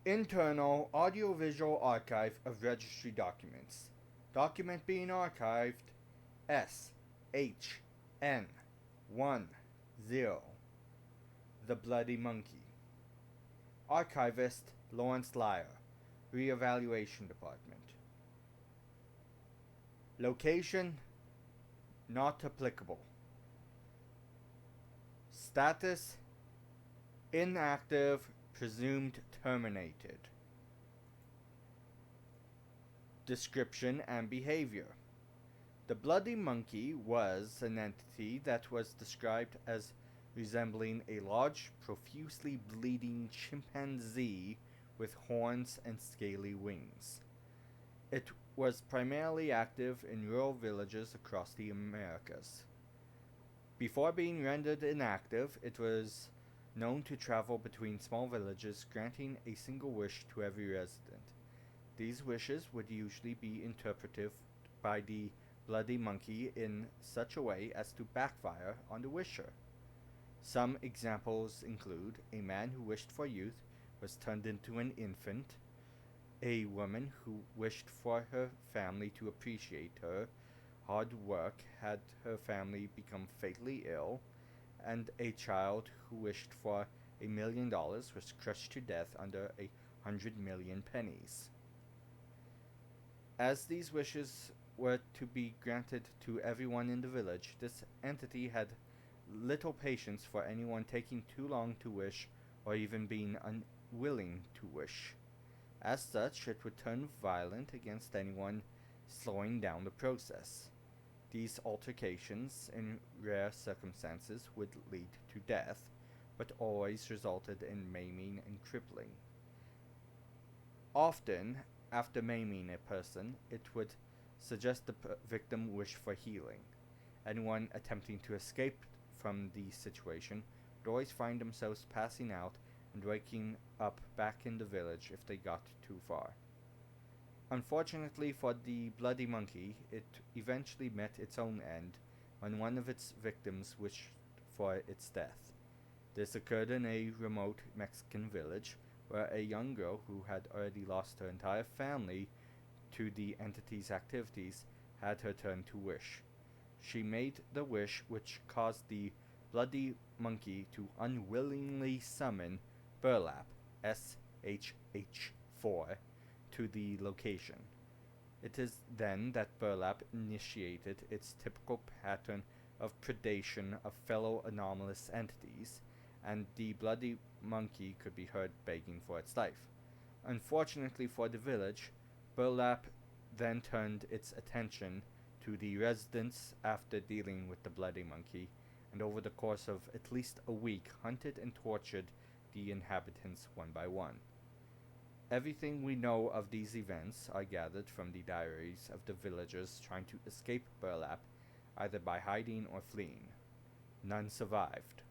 Internal Audiovisual Archive of Registry Documents. Document being archived SHN10. The Bloody Monkey. Archivist Lawrence Lyer, Reevaluation Department. Location not applicable. Status inactive, presumed terminated. Description and behavior. The Bloody Monkey was an entity that was described as resembling a large, profusely bleeding chimpanzee with horns and scaly wings. It was primarily active in rural villages across the Americas. Before being rendered inactive, it was known to travel between small villages, granting a single wish to every resident. These wishes would usually be interpreted by the Bloody Monkey in such a way as to backfire on the wisher. Some examples include a man who wished for youth was turned into an infant, a woman who wished for her family to appreciate her hard work had her family become fatally ill, and a child who wished for $1 million was crushed to death under 100 million pennies. As these wishes were to be granted to everyone in the village, this entity had little patience for anyone taking too long to wish or even being unwilling to wish. As such, it would turn violent against anyone slowing down the process. These altercations, in rare circumstances, would lead to death, but always resulted in maiming and crippling. Often, after maiming a person, it would suggest the victim wish for healing. Anyone attempting to escape from the situation would always find themselves passing out and waking up back in the village if they got too far. Unfortunately for the Bloody Monkey, it eventually met its own end when one of its victims wished for its death. This occurred in a remote Mexican village where a young girl who had already lost her entire family to the entity's activities had her turn to wish. She made the wish which caused the Bloody Monkey to unwillingly summon Burlap, SHH4, to the location. It is then that Burlap initiated its typical pattern of predation of fellow anomalous entities, and the Bloody Monkey could be heard begging for its life. Unfortunately for the village, Burlap then turned its attention to the residents after dealing with the Bloody Monkey, and over the course of at least a week hunted and tortured the inhabitants one by one. Everything we know of these events are gathered from the diaries of the villagers trying to escape Burlap, either by hiding or fleeing. None survived.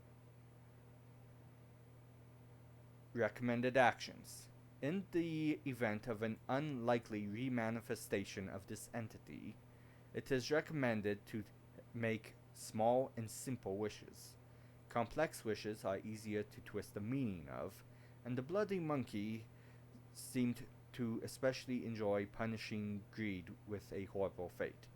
Recommended actions. In the event of an unlikely remanifestation of this entity, it is recommended to make small and simple wishes. Complex wishes are easier to twist the meaning of, and the Bloody Monkey seemed to especially enjoy punishing greed with a horrible fate.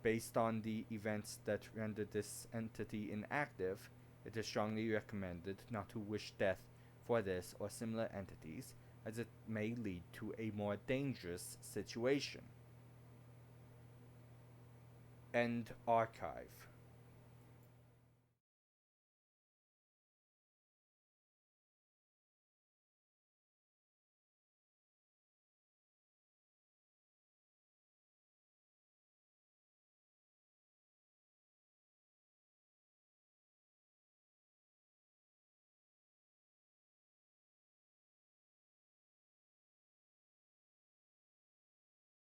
Based on the events that rendered this entity inactive, it is strongly recommended not to wish death for this or similar entities, as it may lead to a more dangerous situation. End archive.